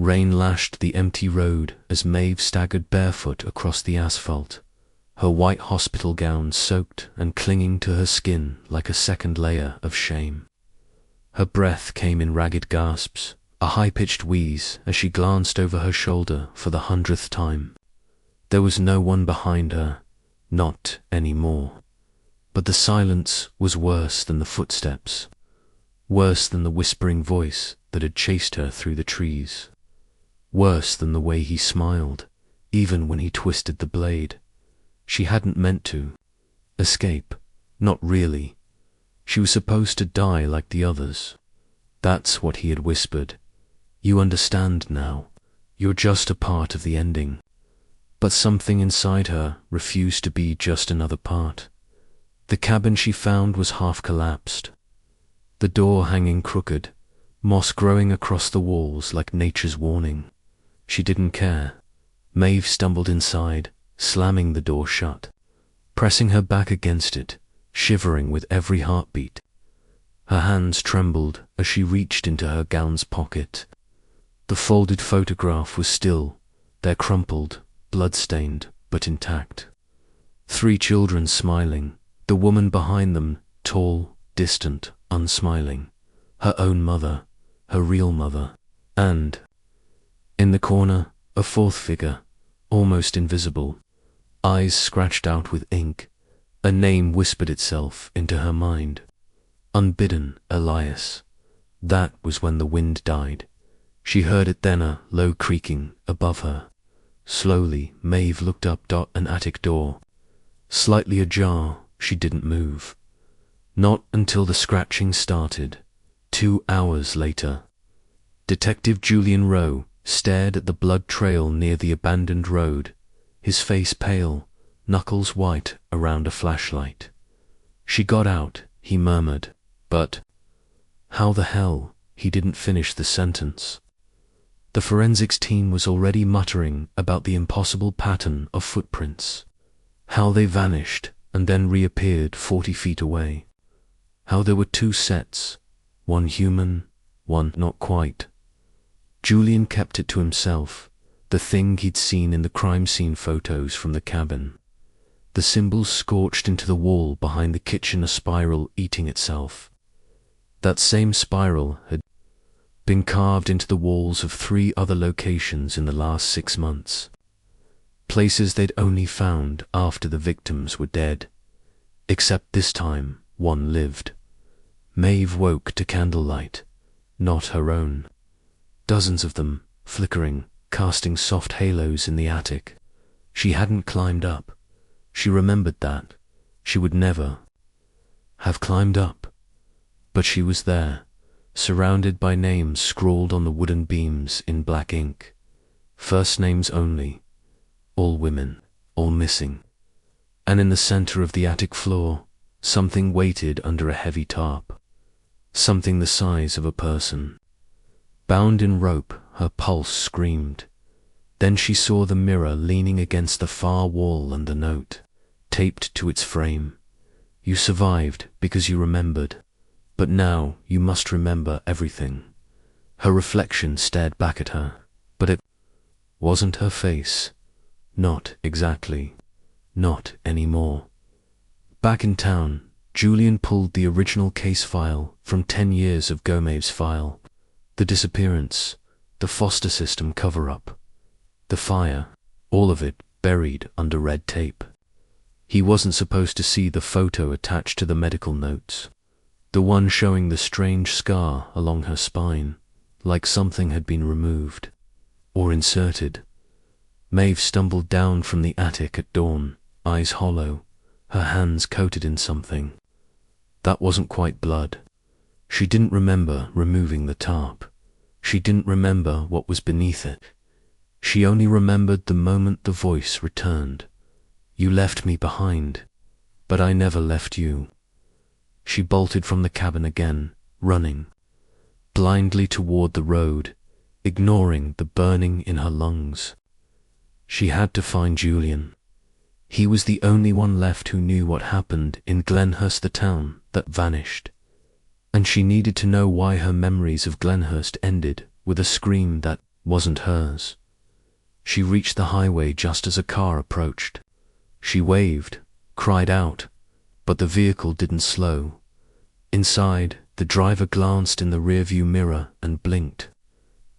Rain lashed the empty road as Maeve staggered barefoot across the asphalt, her white hospital gown soaked and clinging to her skin like a second layer of shame. Her breath came in ragged gasps, a high-pitched wheeze as she glanced over her shoulder for the 100th time. There was no one behind her, not anymore. But the silence was worse than the footsteps, worse than the whispering voice that had chased her through the trees, worse than the way he smiled, even when he twisted the blade. She hadn't meant to. Escape. Not really. She was supposed to die like the others. That's what he had whispered. You understand now. You're just a part of the ending. But something inside her refused to be just another part. The cabin she found was half collapsed. The door hanging crooked, moss growing across the walls like nature's warning. She didn't care. Maeve stumbled inside, slamming the door shut, pressing her back against it, shivering with every heartbeat. Her hands trembled as she reached into her gown's pocket. The folded photograph was still there, crumpled, blood-stained, but intact. 3 children smiling, the woman behind them, tall, distant, unsmiling. Her own mother, her real mother. And, in the corner, a 4th figure, almost invisible, eyes scratched out with ink. A name whispered itself into her mind. Unbidden Elias. That was when the wind died. She heard it then, a low creaking above her. Slowly, Maeve looked up an attic door. Slightly ajar, she didn't move. Not until the scratching started. 2 hours later. Detective Julian Rowe stared at the blood trail near the abandoned road, his face pale, knuckles white around a flashlight. She got out, he murmured, but how the hell? He didn't finish the sentence. The forensics team was already muttering about the impossible pattern of footprints. How they vanished and then reappeared 40 feet away. How there were 2 sets, one human, one not quite. Julian kept it to himself, the thing he'd seen in the crime scene photos from the cabin. The symbols scorched into the wall behind the kitchen, a spiral eating itself. That same spiral had been carved into the walls of 3 other locations in the last 6 months. Places they'd only found after the victims were dead. Except this time, one lived. Maeve woke to candlelight, not her own. Dozens of them, flickering, casting soft halos in the attic. She hadn't climbed up. She remembered that. She would never have climbed up. But she was there, surrounded by names scrawled on the wooden beams in black ink. First names only. All women, all missing. And in the center of the attic floor, something waited under a heavy tarp. Something the size of a person. Bound in rope, her pulse screamed. Then she saw the mirror leaning against the far wall and the note, taped to its frame. You survived because you remembered. But now you must remember everything. Her reflection stared back at her, but it wasn't her face. Not exactly. Not anymore. Back in town, Julian pulled the original case file from 10 years ago. Maeve's file. The disappearance, the foster system cover-up, the fire, all of it buried under red tape. He wasn't supposed to see the photo attached to the medical notes. The one showing the strange scar along her spine, like something had been removed, or inserted. Maeve stumbled down from the attic at dawn, eyes hollow, her hands coated in something. That wasn't quite blood. She didn't remember removing the tarp. She didn't remember what was beneath it. She only remembered the moment the voice returned. You left me behind, but I never left you. She bolted from the cabin again, running, blindly toward the road, ignoring the burning in her lungs. She had to find Julian. He was the only one left who knew what happened in Glenhurst, the town that vanished. And she needed to know why her memories of Glenhurst ended with a scream that wasn't hers. She reached the highway just as a car approached. She waved, cried out, but the vehicle didn't slow. Inside, the driver glanced in the rearview mirror and blinked.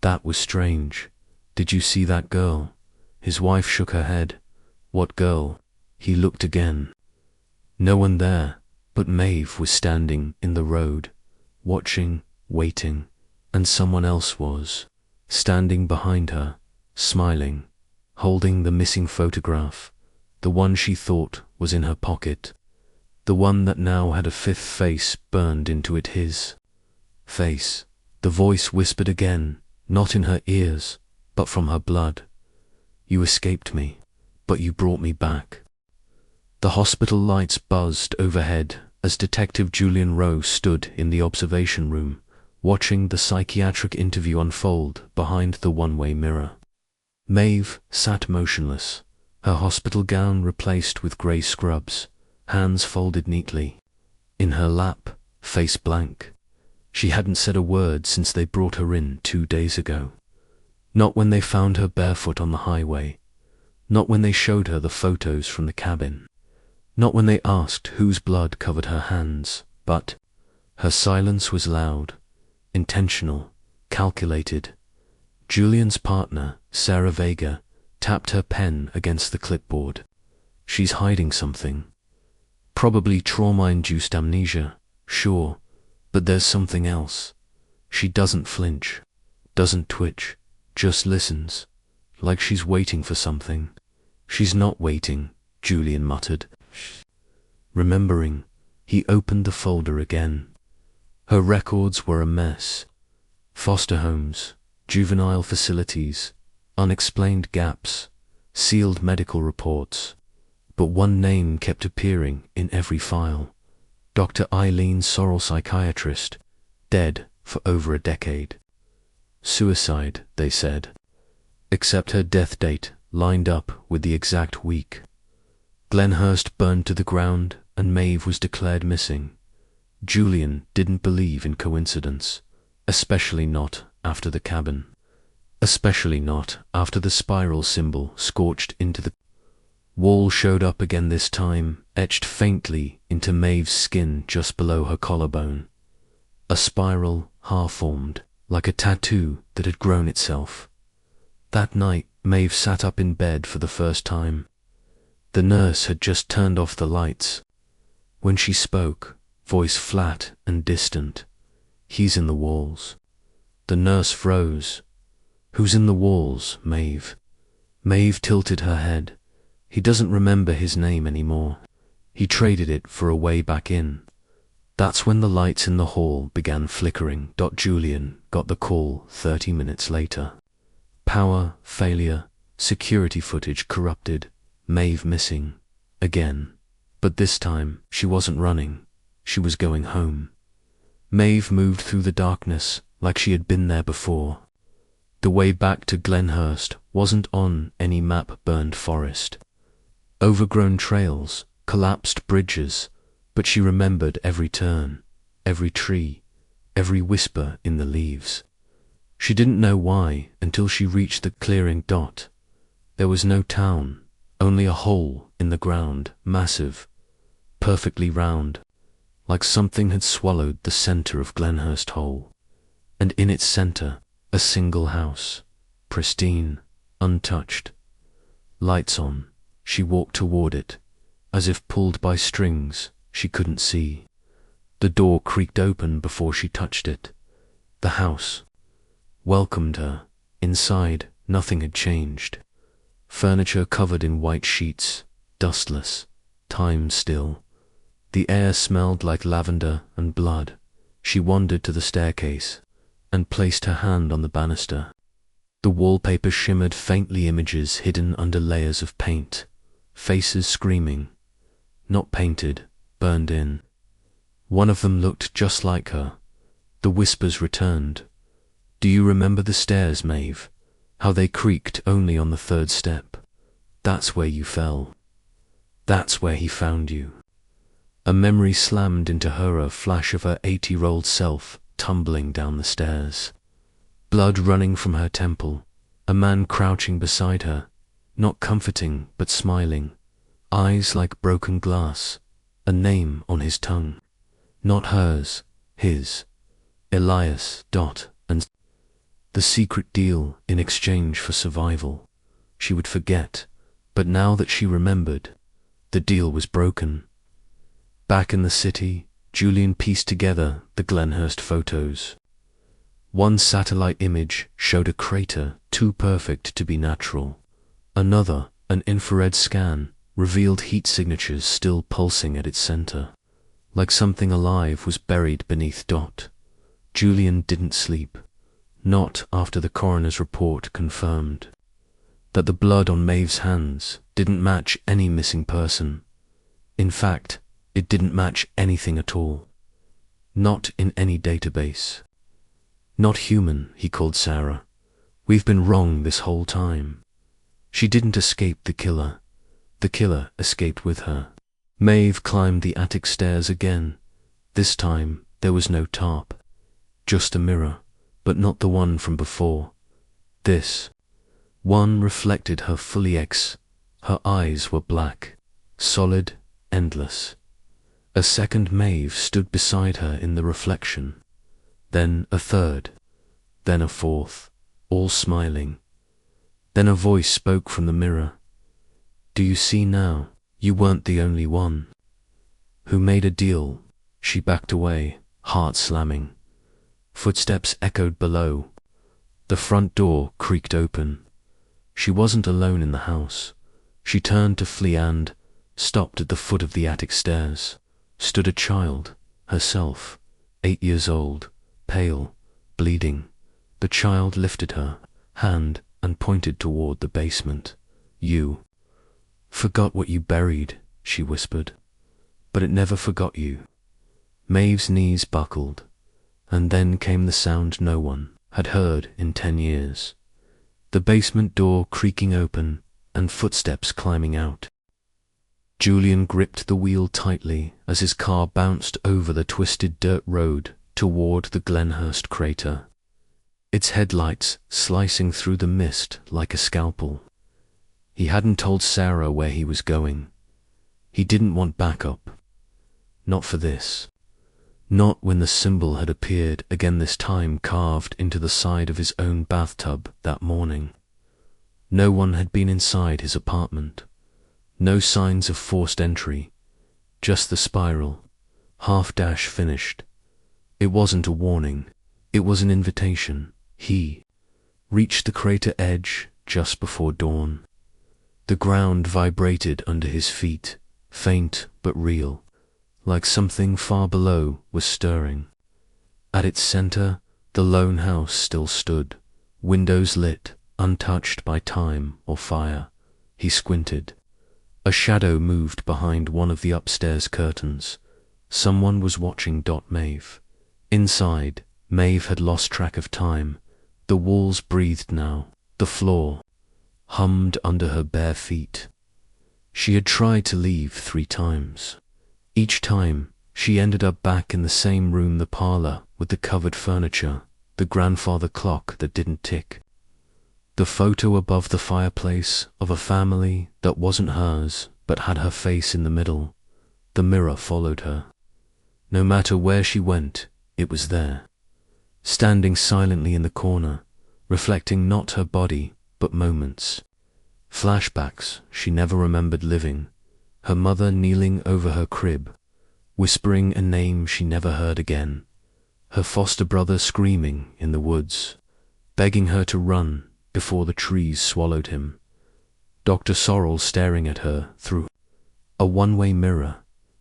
That was strange. Did you see that girl? His wife shook her head. What girl? He looked again. No one there, but Maeve was standing in the road, watching, waiting, and someone else was standing behind her, smiling, holding the missing photograph, the one she thought was in her pocket, the one that now had a fifth face burned into it, his face. The voice whispered again, not in her ears, but from her blood. You escaped me, but you brought me back. The hospital lights buzzed overhead as Detective Julian Rowe stood in the observation room, watching the psychiatric interview unfold behind the one-way mirror. Maeve sat motionless, her hospital gown replaced with grey scrubs, hands folded neatly. In her lap, face blank. She hadn't said a word since they brought her in 2 days ago. Not when they found her barefoot on the highway. Not when they showed her the photos from the cabin. Not when they asked whose blood covered her hands, but her silence was loud, intentional, calculated. Julian's partner, Sarah Vega, tapped her pen against the clipboard. She's hiding something. Probably trauma-induced amnesia, sure, but there's something else. She doesn't flinch, doesn't twitch, just listens, like she's waiting for something. She's not waiting, Julian muttered. Remembering, he opened the folder again. Her records were a mess. Foster homes, juvenile facilities, unexplained gaps, sealed medical reports. But one name kept appearing in every file. Dr. Eileen Sorrell, psychiatrist, dead for over a decade. Suicide, they said. Except her death date lined up with the exact week. Glenhurst burned to the ground and Maeve was declared missing. Julian didn't believe in coincidence, especially not after the cabin. Especially not after the spiral symbol scorched into the wall showed up again, this time etched faintly into Maeve's skin just below her collarbone. A spiral half-formed, like a tattoo that had grown itself. That night, Maeve sat up in bed for the first time. The nurse had just turned off the lights. When she spoke, voice flat and distant, "He's in the walls." The nurse froze. "Who's in the walls, Maeve?" Maeve tilted her head. He doesn't remember his name anymore. He traded it for a way back in. That's when the lights in the hall began flickering. Julian got the call 30 minutes later. Power, failure, security footage corrupted, Maeve missing. Again. But this time, she wasn't running. She was going home. Maeve moved through the darkness like she had been there before. The way back to Glenhurst wasn't on any map-burned forest. Overgrown trails, collapsed bridges, but she remembered every turn, every tree, every whisper in the leaves. She didn't know why until she reached the clearing. There was no town, only a hole in the ground, massive, perfectly round, like something had swallowed the center of Glenhurst Hole. And in its center, a single house, pristine, untouched. Lights on, she walked toward it, as if pulled by strings she couldn't see. The door creaked open before she touched it. The house welcomed her. Inside, nothing had changed. Furniture covered in white sheets, dustless, time still. The air smelled like lavender and blood. She wandered to the staircase and placed her hand on the banister. The wallpaper shimmered faintly, images hidden under layers of paint, faces screaming, not painted, burned in. One of them looked just like her. The whispers returned. "Do you remember the stairs, Maeve? How they creaked only on the third step? That's where you fell. That's where he found you." A memory slammed into her, a flash of her 80-year-old self tumbling down the stairs. Blood running from her temple, A man crouching beside her, not comforting but smiling, eyes like broken glass, a name on his tongue. Not hers, his. Elias. And the secret deal in exchange for survival. She would forget, but now that she remembered, the deal was broken. Back in the city, Julian pieced together the Glenhurst photos. One satellite image showed a crater too perfect to be natural. Another, an infrared scan, revealed heat signatures still pulsing at its center, like something alive was buried beneath. Julian didn't sleep, not after the coroner's report confirmed that the blood on Maeve's hands didn't match any missing person. In fact, it didn't match anything at all. Not in any database. Not human, he called Sarah. We've been wrong this whole time. She didn't escape the killer. The killer escaped with her. Maeve climbed the attic stairs again. This time, there was no tarp. Just a mirror, but not the one from before. This one reflected her fully. Her eyes were black, solid, endless. A second Maeve stood beside her in the reflection. Then a third. Then a fourth, all smiling. Then a voice spoke from the mirror. Do you see now? You weren't the only one who made a deal. She backed away, heart slamming. Footsteps echoed below. The front door creaked open. She wasn't alone in the house. She turned to flee and stopped at the foot of the attic stairs. Stood a child, herself, 8 years old, pale, bleeding. The child lifted her hand and pointed toward the basement. You forgot what you buried, she whispered, but it never forgot you. Maeve's knees buckled, and then came the sound no one had heard in 10 years. The basement door creaking open and footsteps climbing out. Julian gripped the wheel tightly as his car bounced over the twisted dirt road toward the Glenhurst crater, its headlights slicing through the mist like a scalpel. He hadn't told Sarah where he was going. He didn't want backup. Not for this. Not when the symbol had appeared again, this time carved into the side of his own bathtub that morning. No one had been inside his apartment. No signs of forced entry. Just the spiral, half-dash finished. It wasn't a warning. It was an invitation. He reached the crater edge just before dawn. The ground vibrated under his feet, faint but real, like something far below was stirring. At its center, the lone house still stood, windows lit, untouched by time or fire. He squinted. A shadow moved behind one of the upstairs curtains. Someone was watching. Maeve. Inside, Maeve had lost track of time. The walls breathed now. The floor hummed under her bare feet. She had tried to leave 3 times. Each time, she ended up back in the same room, the parlor with the covered furniture, the grandfather clock that didn't tick, the photo above the fireplace of a family that wasn't hers but had her face in the middle. The mirror followed her. No matter where she went, it was there, standing silently in the corner, reflecting not her body but moments, flashbacks she never remembered living. Her mother kneeling over her crib, whispering a name she never heard again. Her foster brother screaming in the woods, begging her to run before the trees swallowed him. Dr. Sorrel staring at her through a one-way mirror,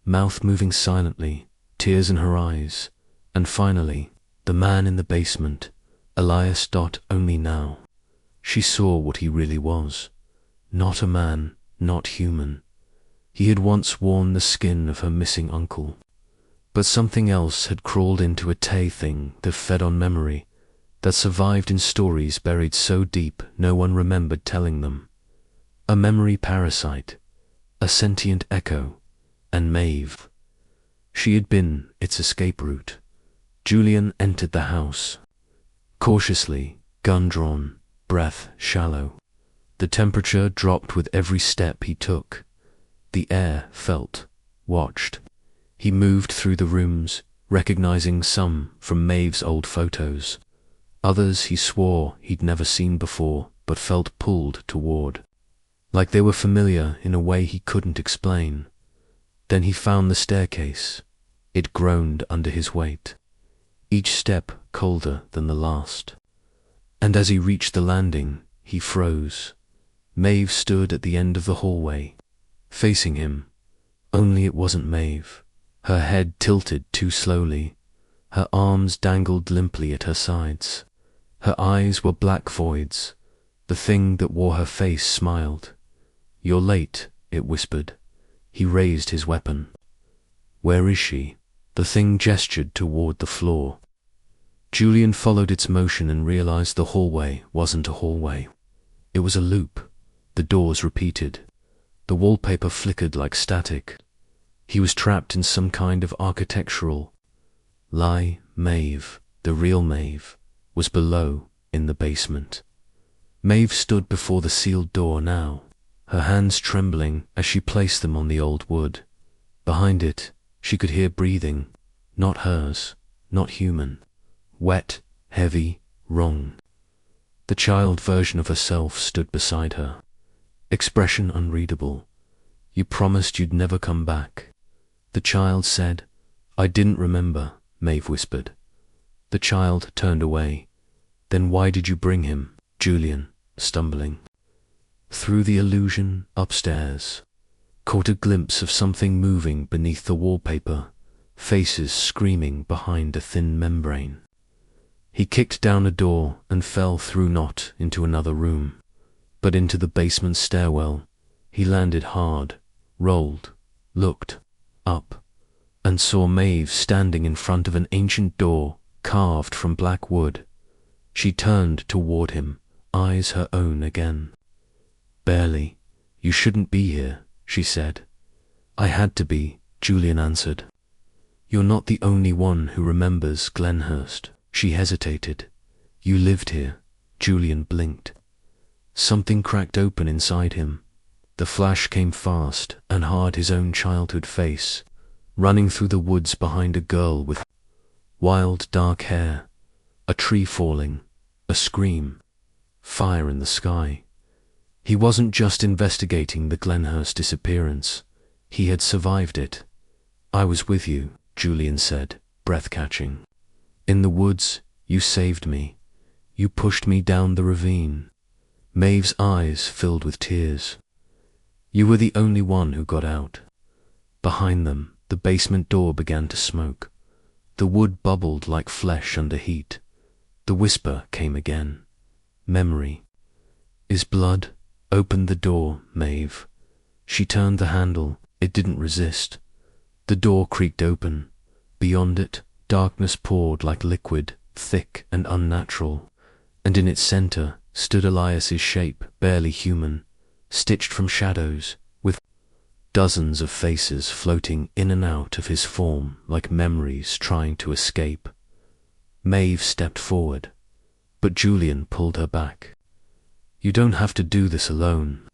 mouth moving silently, tears in her eyes. And finally, the man in the basement, Elias. Only now she saw what he really was. Not a man, not human. He had once worn the skin of her missing uncle. But something else had crawled into a thing that fed on memory, that survived in stories buried so deep no one remembered telling them. A memory parasite, a sentient echo, and Maeve. She had been its escape route. Julian entered the house. Cautiously, gun drawn, breath shallow. The temperature dropped with every step he took. The air felt, watched. He moved through the rooms, recognizing some from Maeve's old photos. Others he swore he'd never seen before, but felt pulled toward. Like they were familiar in a way he couldn't explain. Then he found the staircase. It groaned under his weight, each step colder than the last. And as he reached the landing, he froze. Maeve stood at the end of the hallway, facing him. Only it wasn't Maeve. Her head tilted too slowly. Her arms dangled limply at her sides. Her eyes were black voids. The thing that wore her face smiled. "You're late," it whispered. He raised his weapon. "Where is she?" The thing gestured toward the floor. Julian followed its motion and realized the hallway wasn't a hallway. It was a loop. The doors repeated. The wallpaper flickered like static. He was trapped in some kind of architectural lie. Maeve, the real Maeve, was below, in the basement. Maeve stood before the sealed door now, her hands trembling as she placed them on the old wood. Behind it, she could hear breathing, not hers, not human. Wet, heavy, wrong. The child version of herself stood beside her. Expression unreadable. "You promised you'd never come back." The child said. "I didn't remember," Maeve whispered. The child turned away. "Then why did you bring him?" Julian, stumbling through the illusion upstairs, caught a glimpse of something moving beneath the wallpaper, faces screaming behind a thin membrane. He kicked down a door and fell through not into another room, but into the basement stairwell. He landed hard, rolled, looked up, and saw Maeve standing in front of an ancient door carved from black wood. She turned toward him, eyes her own again. "Barely. You shouldn't be here," she said. "I had to be," Julian answered. "You're not the only one who remembers Glenhurst." She hesitated. "You lived here." Julian blinked. Something cracked open inside him. The flash came fast and hard, his own childhood face, running through the woods behind a girl with wild dark hair, a tree falling, a scream, fire in the sky. He wasn't just investigating the Glenhurst disappearance. He had survived it. "I was with you," Julian said, breath-catching. "In the woods, you saved me. You pushed me down the ravine." Maeve's eyes filled with tears. "You were the only one who got out." Behind them, the basement door began to smoke. The wood bubbled like flesh under heat. The whisper came again. "Memory. Is blood?" "Open the door, Maeve." She turned the handle. It didn't resist. The door creaked open. Beyond it, darkness poured like liquid, thick and unnatural, and in its center stood Elias's shape, barely human, stitched from shadows, with dozens of faces floating in and out of his form like memories trying to escape. Maeve stepped forward, but Julian pulled her back. "You don't have to do this alone."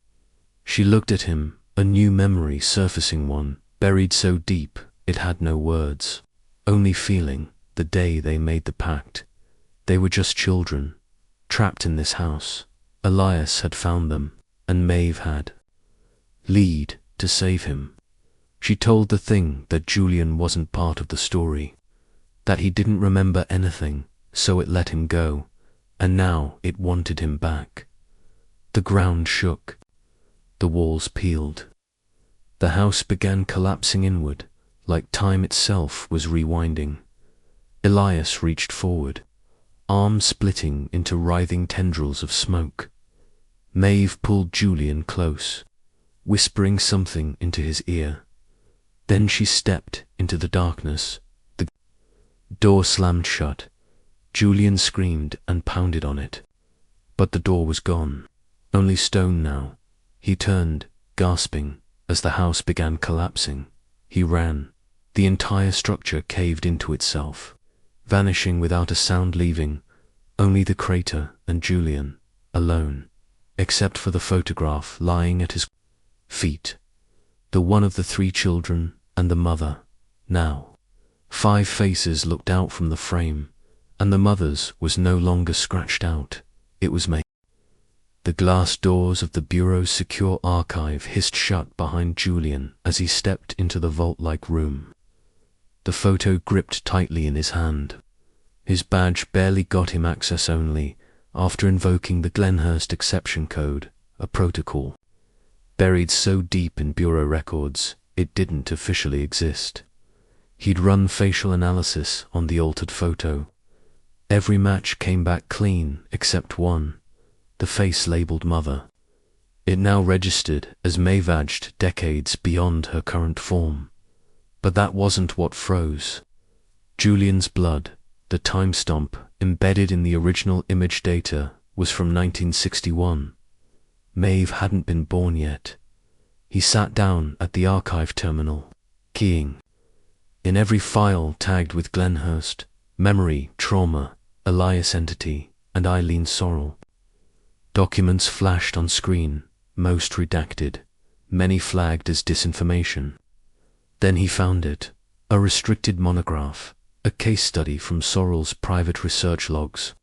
She looked at him, a new memory surfacing, one buried so deep it had no words, only feeling. The day they made the pact, they were just children, trapped in this house. Elias had found them, and Maeve had lead to save him. She told the thing that Julian wasn't part of the story, that he didn't remember anything, so it let him go, and now it wanted him back. The ground shook. The walls peeled. The house began collapsing inward, like time itself was rewinding. Elias reached forward, arms splitting into writhing tendrils of smoke. Maeve pulled Julian close, whispering something into his ear. Then she stepped into the darkness. The door slammed shut. Julian screamed and pounded on it. But the door was gone, only stone now. He turned, gasping, as the house began collapsing. He ran. The entire structure caved into itself, vanishing without a sound, leaving only the crater and Julian. alone, except for the photograph lying at his feet, the one of the 3 children and the mother. Now, 5 faces looked out from the frame, and the mother's was no longer scratched out, it was Maeve. The glass doors of the bureau's secure archive hissed shut behind Julian as he stepped into the vault-like room. The photo gripped tightly in his hand. His badge barely got him access only after invoking the Glenhurst exception code, a protocol buried so deep in bureau records it didn't officially exist. He'd run facial analysis on the altered photo. Every match came back clean except one, the face labeled Mother. It now registered as Maeve aged decades beyond her current form. But that wasn't what froze. Julian's blood, the timestamp embedded in the original image data, was from 1961. Maeve hadn't been born yet. He sat down at the archive terminal, keying. In every file tagged with Glenhurst, memory, trauma, Elias entity, and Eileen Sorrell. Documents flashed on screen, most redacted, many flagged as disinformation. Then he found it, a restricted monograph, a case study from Sorrell's private research logs.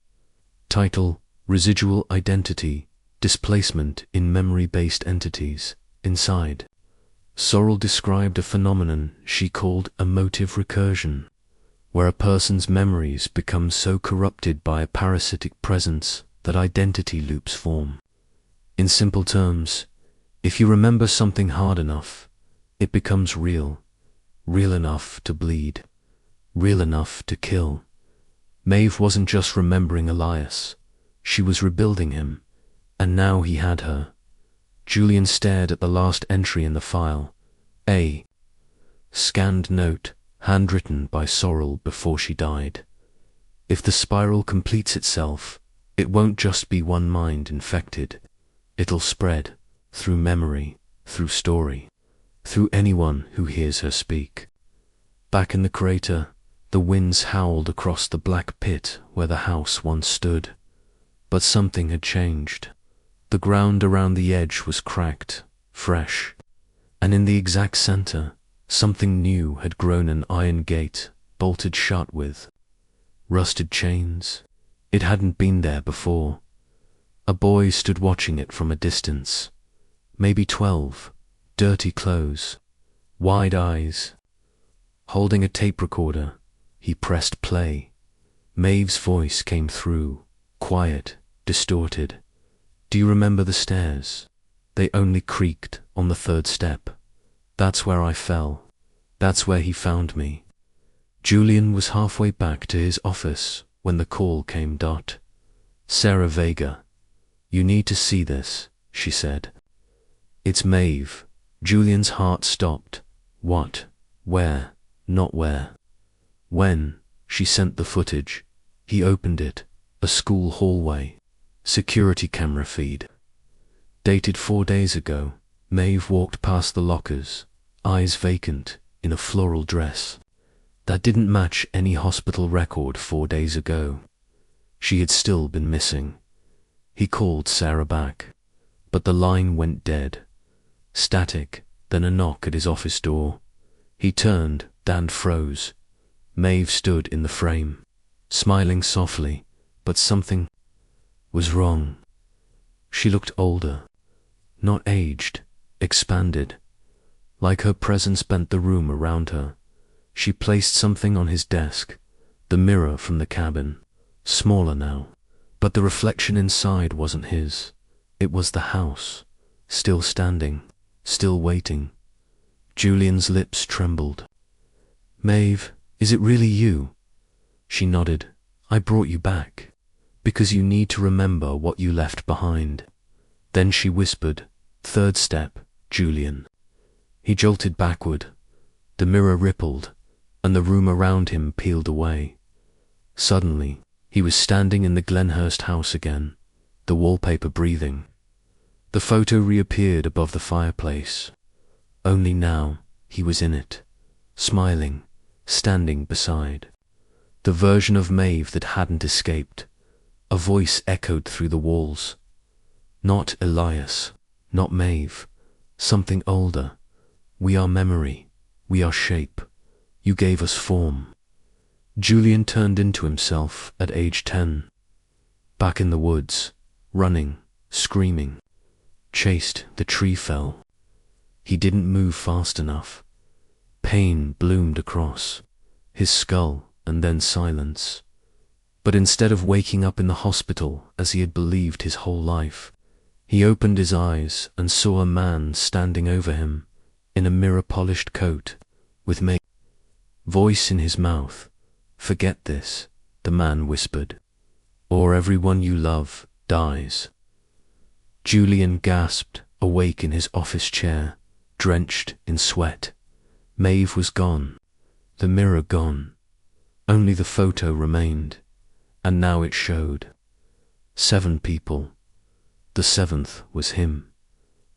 Title: Residual Identity, Displacement in Memory-Based Entities. Inside, Sorrell described a phenomenon she called emotive recursion, where a person's memories become so corrupted by a parasitic presence that identity loops form. In simple terms, if you remember something hard enough, it becomes real, real enough to bleed, real enough to kill. Maeve wasn't just remembering Elias, she was rebuilding him, and now he had her. Julian stared at the last entry in the file, a scanned note, handwritten by Sorrell before she died. If the spiral completes itself, it won't just be one mind infected. It'll spread, through memory, through story, through anyone who hears her speak. Back in the crater, the winds howled across the black pit where the house once stood. But something had changed. The ground around the edge was cracked, fresh, and in the exact center, something new had grown, an iron gate, bolted shut with rusted chains. It hadn't been there before. A boy stood watching it from a distance, maybe 12, dirty clothes, wide eyes. Holding a tape recorder, he pressed play. Maeve's voice came through, quiet, distorted. Do you remember the stairs? They only creaked on the 3rd step. That's where I fell. That's where he found me. Julian was halfway back to his office when the call came. Sarah Vega. You need to see this, she said. It's Maeve. Julian's heart stopped. What? Where? Not where. When? She sent the footage. He opened it. A school hallway. Security camera feed. Dated 4 days ago. Maeve walked past the lockers, eyes vacant, in a floral dress. That didn't match any hospital record 4 days ago. She had still been missing. He called Sarah back, but the line went dead. Static, then a knock at his office door. He turned and froze. Maeve stood in the frame, smiling softly, but something was wrong. She looked older, not aged, expanded. Like her presence bent the room around her. She placed something on his desk, the mirror from the cabin, smaller now, but the reflection inside wasn't his. It was the house, still standing, still waiting. Julian's lips trembled. Maeve, is it really you? She nodded. I brought you back, because you need to remember what you left behind. Then she whispered, 3rd step, Julian. He jolted backward. The mirror rippled, and the room around him peeled away. Suddenly, he was standing in the Glenhurst house again, the wallpaper breathing. The photo reappeared above the fireplace. Only now, he was in it, smiling, standing beside. The version of Maeve that hadn't escaped. A voice echoed through the walls. Not Elias, not Maeve, something older. We are memory, we are shape. You gave us form. Julian turned into himself at age 10. Back in the woods, running, screaming. Chased, the tree fell. He didn't move fast enough. Pain bloomed across his skull, and then silence. But instead of waking up in the hospital as he had believed his whole life, he opened his eyes and saw a man standing over him in a mirror-polished coat with Maeve's voice in his mouth. "Forget this," the man whispered, "or everyone you love dies." Julian gasped, awake in his office chair, drenched in sweat. Maeve was gone, the mirror gone. Only the photo remained, and now it showed 7 people. The 7th was him.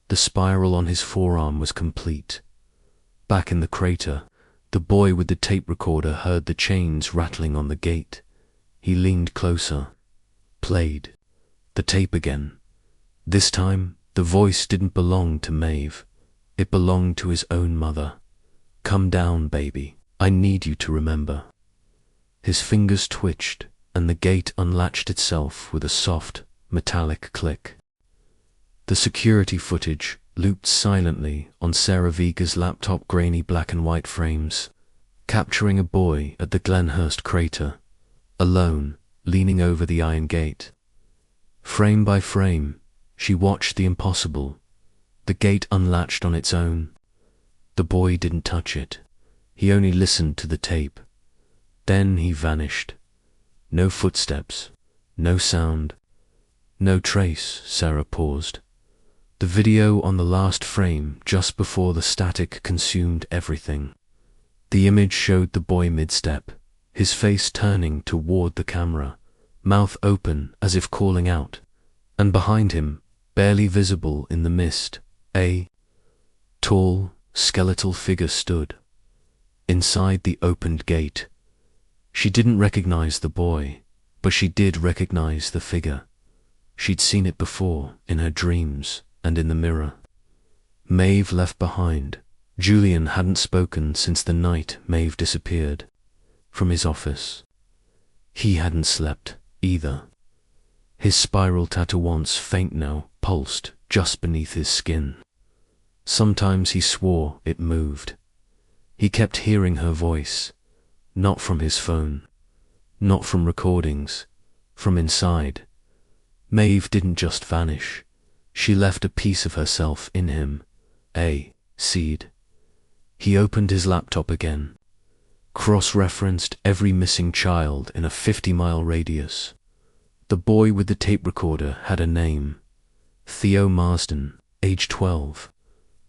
The spiral on his forearm was complete. Back in the crater, the boy with the tape recorder heard the chains rattling on the gate. He leaned closer, played the tape again. This time, the voice didn't belong to Maeve. It belonged to his own mother. "Come down, baby. I need you to remember." His fingers twitched, and the gate unlatched itself with a soft, metallic click. The security footage looped silently on Sarah Viga's laptop, grainy black and white frames, capturing a boy at the Glenhurst crater, alone, leaning over the iron gate. Frame by frame, she watched the impossible. The gate unlatched on its own. The boy didn't touch it. He only listened to the tape. Then he vanished. No footsteps, no sound, no trace. Sarah paused. The video on the last frame, just before the static consumed everything. The image showed the boy mid-step, his face turning toward the camera, mouth open as if calling out, and behind him, barely visible in the mist, a tall, skeletal figure stood. Inside the opened gate. She didn't recognize the boy, but she did recognize the figure. She'd seen it before, in her dreams, and in the mirror. Maeve left behind. Julian hadn't spoken since the night Maeve disappeared from his office. He hadn't slept, either. His spiral tattoo, once faint now, pulsed just beneath his skin. Sometimes he swore it moved. He kept hearing her voice, not from his phone, not from recordings, from inside. Maeve didn't just vanish. She left a piece of herself in him, a seed. He opened his laptop again, cross-referenced every missing child in a 50-mile radius. The boy with the tape recorder had a name, Theo Marsden, age 12,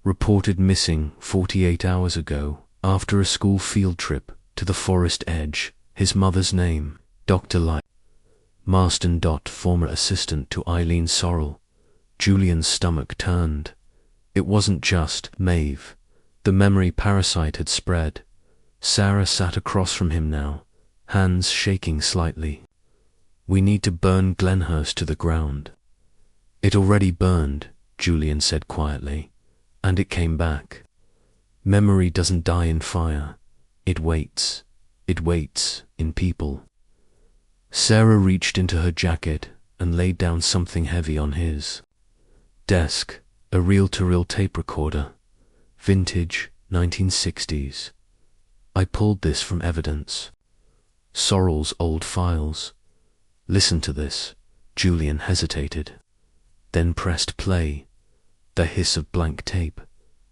reported missing 48 hours ago after a school field trip to the forest edge. His mother's name, Dr. Light Marston. Former assistant to Eileen Sorrell. Julian's stomach turned. It wasn't just Maeve. The memory parasite had spread. Sarah sat across from him now, hands shaking slightly. "We need to burn Glenhurst to the ground." "It already burned," Julian said quietly, "and it came back. Memory doesn't die in fire. It waits. It waits in people." Sarah reached into her jacket and laid down something heavy on his desk, a reel-to-reel tape recorder, vintage 1960s. "I pulled this from evidence. Sorrell's old files. Listen to this." Julian hesitated, then pressed play. The hiss of blank tape,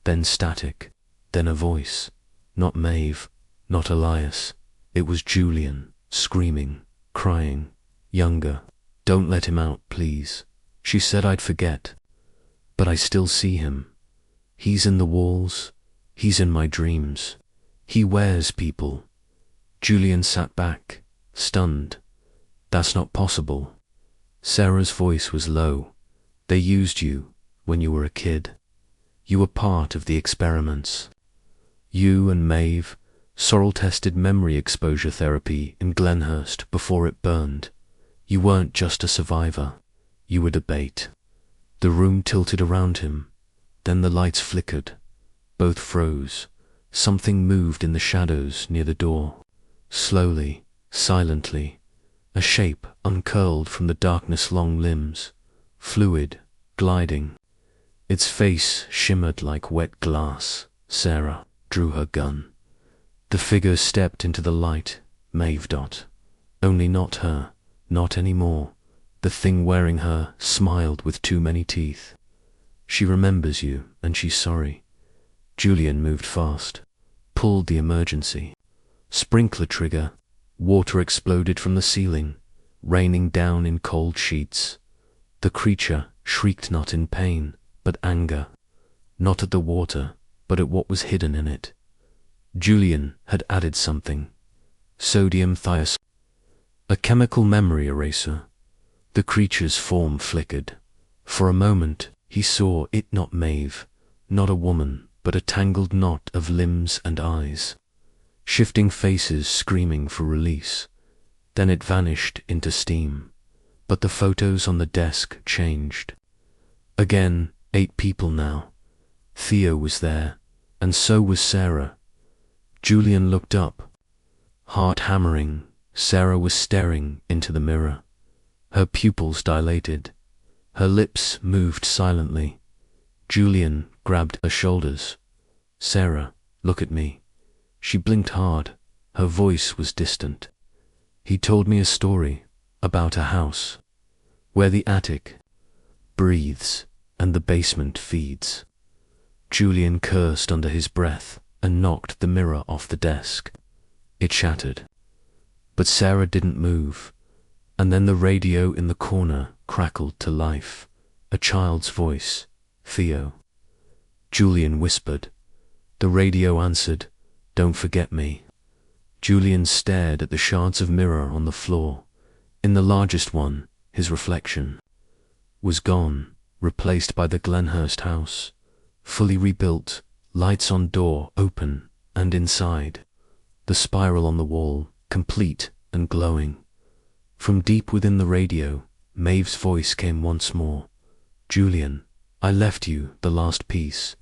then static, then a voice. Not Maeve, not Elias. It was Julian, screaming, crying, younger. "Don't let him out, please." She said I'd forget. But I still see him. He's in the walls. He's in my dreams. He wears people. Julian sat back, stunned. "That's not possible." Sarah's voice was low. "They used you when you were a kid. You were part of the experiments. You and Maeve." Sorrell tested memory exposure therapy in Glenhurst before it burned. "You weren't just a survivor. You were the bait." The room tilted around him. Then the lights flickered. Both froze. Something moved in the shadows near the door. Slowly, silently, a shape uncurled from the darkness, long limbs, fluid, gliding. Its face shimmered like wet glass. Sarah drew her gun. The figure stepped into the light. Maeve. Only not her, not anymore. The thing wearing her smiled with too many teeth. She remembers you, and she's sorry. Julian moved fast, pulled the emergency. Sprinkler trigger. Water exploded from the ceiling, raining down in cold sheets. The creature shrieked not in pain, but anger. Not at the water, but at what was hidden in it. Julian had added something. Sodium thiocyanate. A chemical memory eraser. The creature's form flickered. For a moment, he saw it, not Maeve, not a woman, but a tangled knot of limbs and eyes. Shifting faces screaming for release. Then it vanished into steam. But the photos on the desk changed. Again, 8 people now. Theo was there, and so was Sarah. Julian looked up. Heart hammering, Sarah was staring into the mirror. Her pupils dilated. Her lips moved silently. Julian grabbed her shoulders. Sarah, look at me. She blinked hard. Her voice was distant. He told me a story about a house where the attic breathes and the basement feeds. Julian cursed under his breath and knocked the mirror off the desk. It shattered. But Sarah didn't move, and then the radio in the corner crackled to life. A child's voice. Theo. Julian whispered. The radio answered, "Don't forget me." Julian stared at the shards of mirror on the floor. In the largest one, his reflection was gone, replaced by the Glenhurst house, fully rebuilt, lights on door open, and inside, the spiral on the wall, complete and glowing. From deep within the radio, Maeve's voice came once more. Julian, I left you the last piece.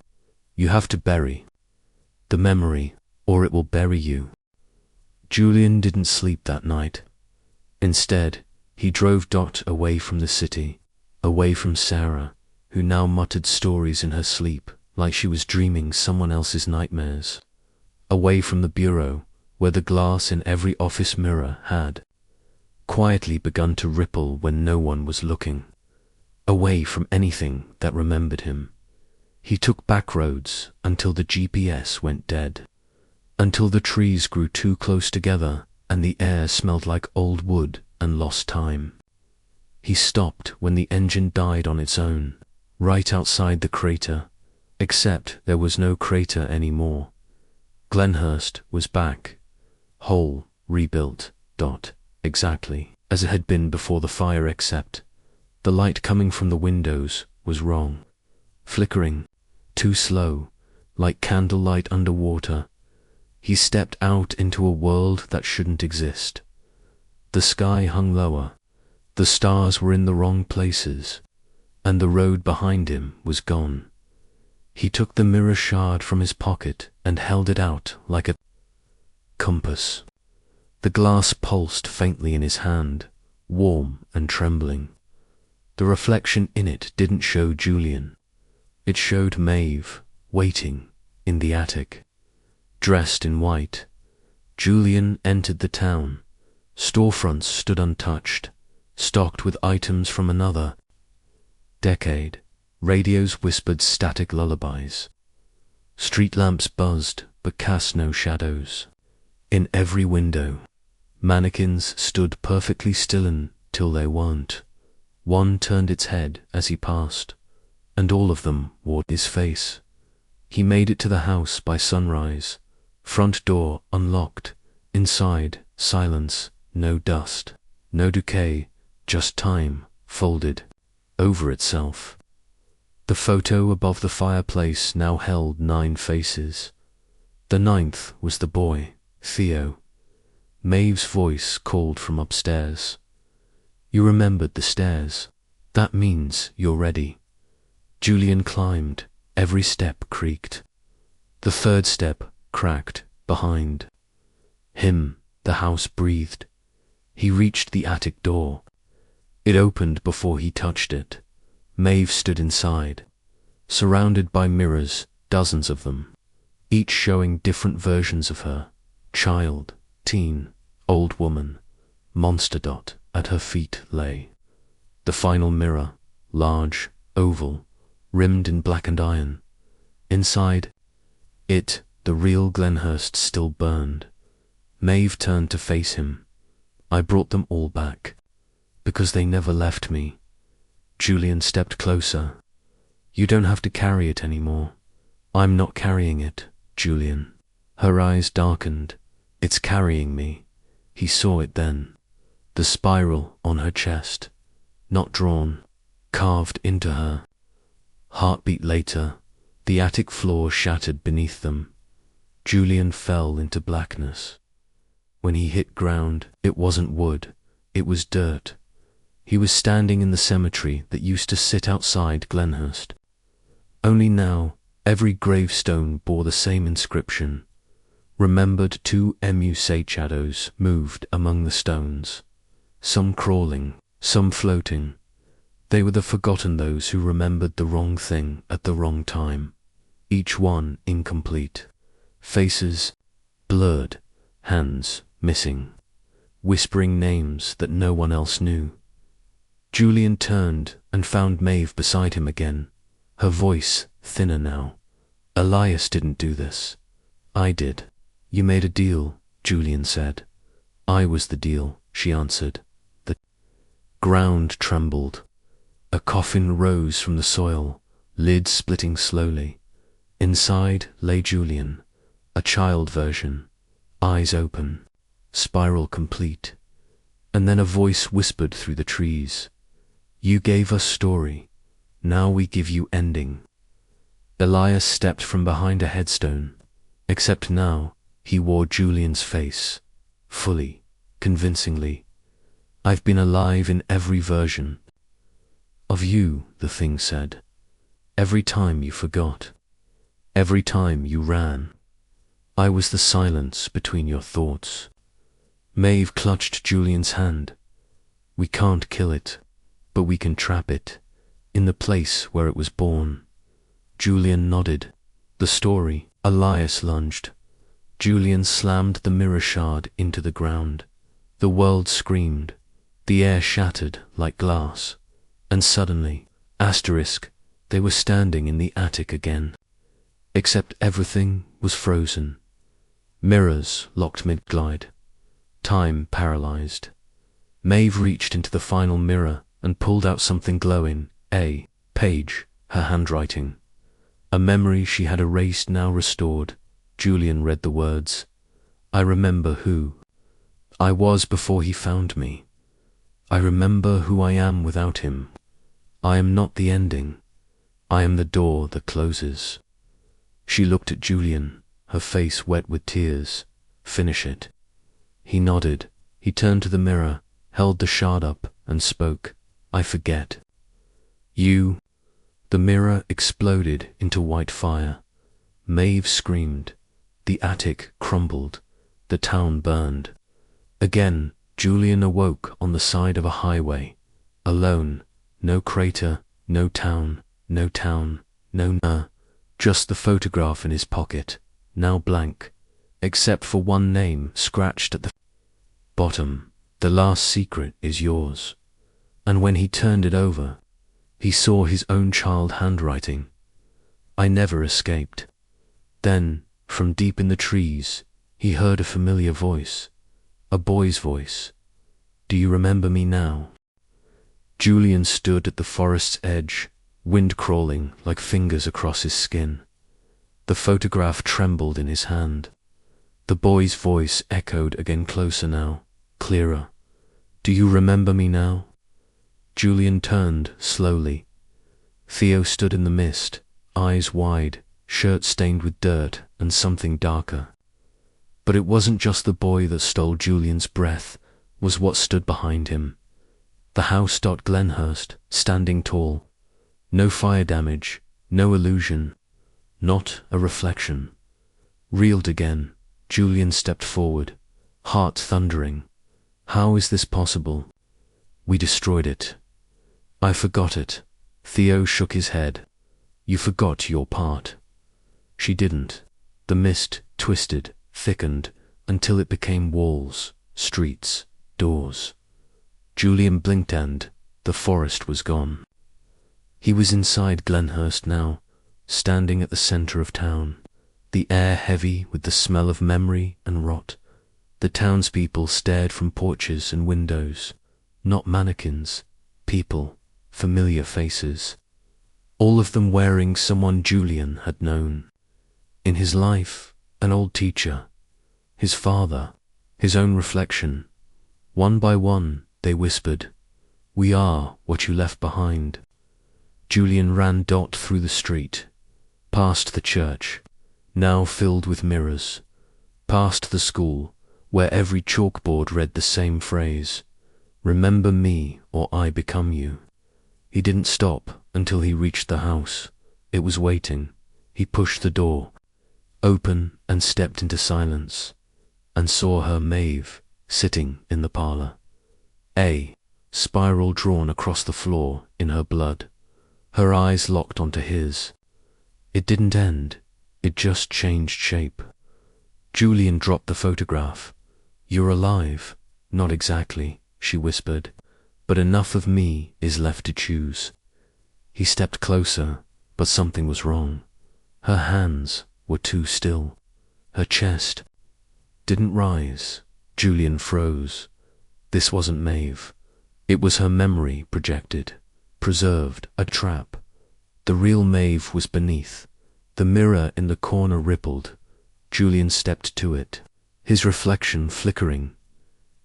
You have to bury the memory, or it will bury you. Julian didn't sleep that night. Instead, he drove away from the city, away from Sarah, who now muttered stories in her sleep, like she was dreaming someone else's nightmares. Away from the bureau, where the glass in every office mirror had quietly begun to ripple when no one was looking. Away from anything that remembered him. He took back roads until the GPS went dead, until the trees grew too close together and the air smelled like old wood and lost time. He stopped when the engine died on its own, right outside the crater, except there was no crater anymore. Glenhurst was back, whole, rebuilt, exactly as it had been before the fire, except the light coming from the windows was wrong. Flickering, too slow, like candlelight underwater. He stepped out into a world that shouldn't exist. The sky hung lower, the stars were in the wrong places, and the road behind him was gone. He took the mirror shard from his pocket and held it out like a compass. The glass pulsed faintly in his hand, warm and trembling. The reflection in it didn't show Julian. It showed Maeve, waiting, in the attic. Dressed in white, Julian entered the town. Storefronts stood untouched, stocked with items from another decade. Radios whispered static lullabies. Street lamps buzzed but cast no shadows. In every window, mannequins stood perfectly still until they weren't. One turned its head as he passed, and all of them wore his face. He made it to the house by sunrise. Front door unlocked. Inside, silence, no dust, no decay, just time folded over itself. The photo above the fireplace now held 9 faces. The 9th was the boy, Theo. Maeve's voice called from upstairs. You remembered the stairs. That means you're ready. Julian climbed. Every step creaked. The third step cracked behind him. The house breathed. He reached the attic door. It opened before he touched it. Maeve stood inside, surrounded by mirrors, dozens of them, each showing different versions of her: child, teen, old woman, monster. At her feet lay the final mirror, large, oval, rimmed in blackened iron. Inside it, the real Glenhurst still burned. Maeve turned to face him. I brought them all back, because they never left me. Julian stepped closer. You don't have to carry it anymore. I'm not carrying it, Julian. Her eyes darkened. It's carrying me. He saw it then. The spiral on her chest, not drawn, carved into her. Heartbeat later, the attic floor shattered beneath them. Julian fell into blackness. When he hit ground, it wasn't wood, it was dirt. He was standing in the cemetery that used to sit outside Glenhurst. Only now, every gravestone bore the same inscription. Remembered. 2 MU shadows moved among the stones, some crawling, some floating. They were the forgotten, those who remembered the wrong thing at the wrong time, each one incomplete. Faces blurred, hands missing, whispering names that no one else knew. Julian turned and found Maeve beside him again, her voice thinner now. Elias didn't do this. I did. You made a deal, Julian said. I was the deal, she answered. The ground trembled. A coffin rose from the soil, lid splitting slowly. Inside lay Julian, a child version, eyes open, spiral complete. And then a voice whispered through the trees. You gave us story, now we give you ending. Elias stepped from behind a headstone, except now he wore Julian's face, fully, convincingly. I've been alive in every version of you, the thing said. Every time you forgot, every time you ran, I was the silence between your thoughts. Maeve clutched Julian's hand. We can't kill it, but we can trap it, in the place where it was born. Julian nodded. The story. Elias lunged. Julian slammed the mirror shard into the ground. The world screamed. The air shattered like glass. And suddenly, they were standing in the attic again. Except everything was frozen. Mirrors locked mid-glide. Time paralyzed. Maeve reached into the final mirror and pulled out something glowing. A page, her handwriting. A memory she had erased, now restored. Julian read the words. I remember who I was before he found me. I remember who I am without him. I am not the ending. I am the door that closes. She looked at Julian, her face wet with tears. Finish it. He nodded. He turned to the mirror, held the shard up, and spoke. I forget. You. The mirror exploded into white fire. Maeve screamed. The attic crumbled. The town burned. Again, Julian awoke on the side of a highway. Alone. No crater, no town, no just the photograph in his pocket, now blank, except for one name scratched at the bottom. The last secret is yours. And when he turned it over, he saw his own child handwriting. I never escaped. Then, from deep in the trees, he heard a familiar voice, a boy's voice. Do you remember me now? Julian stood at the forest's edge, wind crawling like fingers across his skin. The photograph trembled in his hand. The boy's voice echoed again, closer now, clearer. Do you remember me now? Julian turned slowly. Theo stood in the mist, eyes wide, shirt stained with dirt and something darker. But it wasn't just the boy that stole Julian's breath, was what stood behind him. The house. Glenhurst, standing tall. No fire damage, no illusion, not a reflection. Reeled again, Julian stepped forward, heart thundering. How is this possible? We destroyed it. I forgot it. Theo shook his head. You forgot your part. She didn't. The mist twisted, thickened, until it became walls, streets, doors. Julian blinked and the forest was gone. He was inside Glenhurst now, standing at the centre of town, the air heavy with the smell of memory and rot. The townspeople stared from porches and windows, not mannequins, people, familiar faces, all of them wearing someone Julian had known. In his life, an old teacher, his father, his own reflection. One by one, they whispered, "We are what you left behind." Julian ran through the street, past the church, now filled with mirrors, past the school, where every chalkboard read the same phrase, "Remember me or I become you." He didn't stop until he reached the house. It was waiting. He pushed the door open and stepped into silence, and saw her, Maeve, sitting in the parlour. A spiral drawn across the floor in her blood. Her eyes locked onto his. It didn't end. It just changed shape. Julian dropped the photograph. "You're alive." "Not exactly," she whispered, "but enough of me is left to choose." He stepped closer, but something was wrong. Her hands were too still. Her chest didn't rise. Julian froze. This wasn't Maeve. It was her memory projected, preserved, a trap. The real Maeve was beneath. The mirror in the corner rippled. Julian stepped to it, his reflection flickering.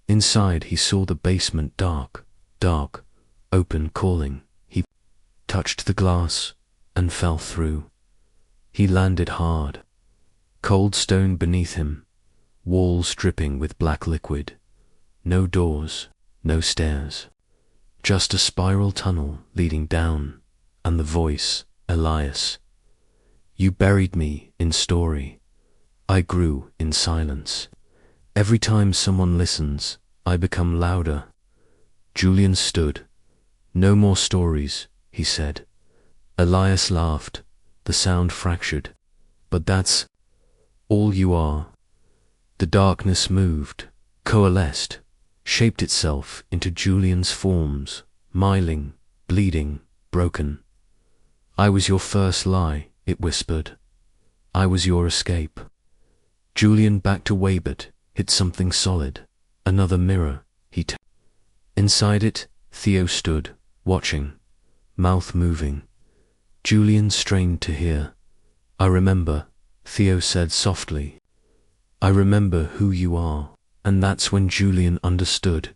Inside he saw the basement dark, open, calling. He touched the glass and fell through. He landed hard. Cold stone beneath him, walls dripping with black liquid. No doors, no stairs. Just a spiral tunnel leading down, and the voice, Elias. "You buried me in story. I grew in silence. Every time someone listens, I become louder." Julian stood. "No more stories," he said. Elias laughed. The sound fractured. "But that's all you are." The darkness moved, coalesced, shaped itself into Julian's forms, miling, bleeding, broken. "I was your first lie," it whispered. "I was your escape." Julian backed away but hit something solid. Another mirror. Inside it, Theo stood, watching, mouth moving. Julian strained to hear. "I remember," Theo said softly. "I remember who you are." And that's when Julian understood.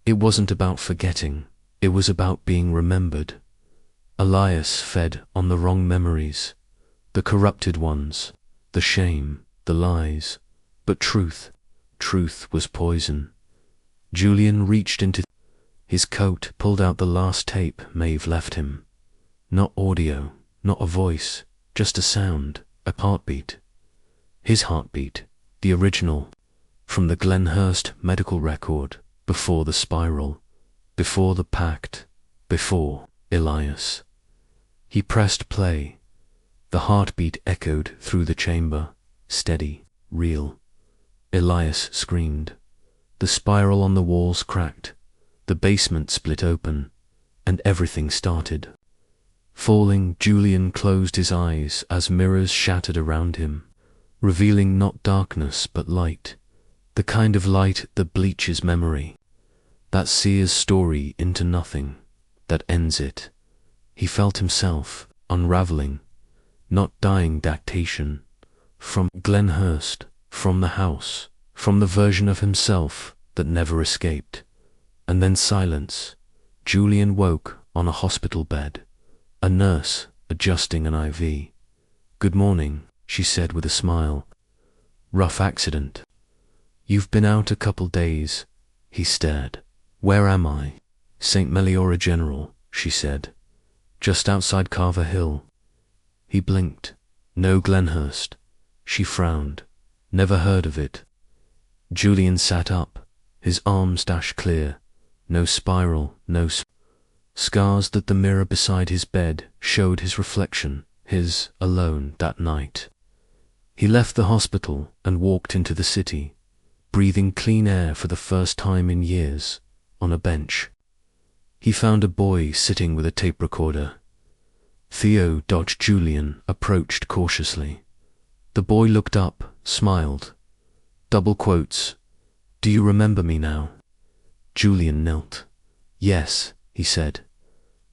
It wasn't about forgetting. It was about being remembered. Elias fed on the wrong memories, the corrupted ones, the shame, the lies. But truth was poison. Julian reached into his coat, pulled out the last tape Maeve left him. Not audio, not a voice, just a sound, a heartbeat. His heartbeat, the original, from the Glenhurst medical record, before the spiral, before the pact, before Elias. He pressed play. The heartbeat echoed through the chamber, steady, real. Elias screamed. The spiral on the walls cracked. The basement split open, and everything started. Falling, Julian closed his eyes as mirrors shattered around him, revealing not darkness but light, the kind of light that bleaches memory, that sears story into nothing, that ends it. He felt himself unraveling, not dying dictation, from Glenhurst, from the house, from the version of himself that never escaped. And then silence. Julian woke on a hospital bed, a nurse adjusting an IV. "Good morning," she said with a smile. "Rough accident." "You've been out a couple days." He stared. "Where am I?" "St. Meliora General," she said. just outside Carver Hill. He blinked. No Glenhurst. She frowned. Never heard of it. Julian sat up, his arms dashed clear. No spiral, no scars that the mirror beside his bed showed his reflection, his alone that night. He left the hospital and walked into the city, breathing clean air for the first time in years, on a bench. He found a boy sitting with a tape recorder. Theo. Julian approached cautiously. The boy looked up, smiled. Double quotes. "Do you remember me now?" Julian knelt. "Yes," he said.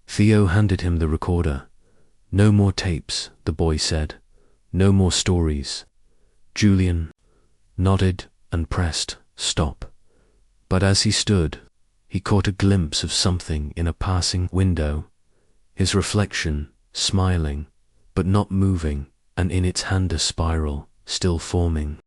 Theo handed him the recorder. "No more tapes," the boy said. "No more stories." Julian nodded and pressed stop. But as he stood, he caught a glimpse of something in a passing window. His reflection, smiling, but not moving, and in its hand a spiral, still forming.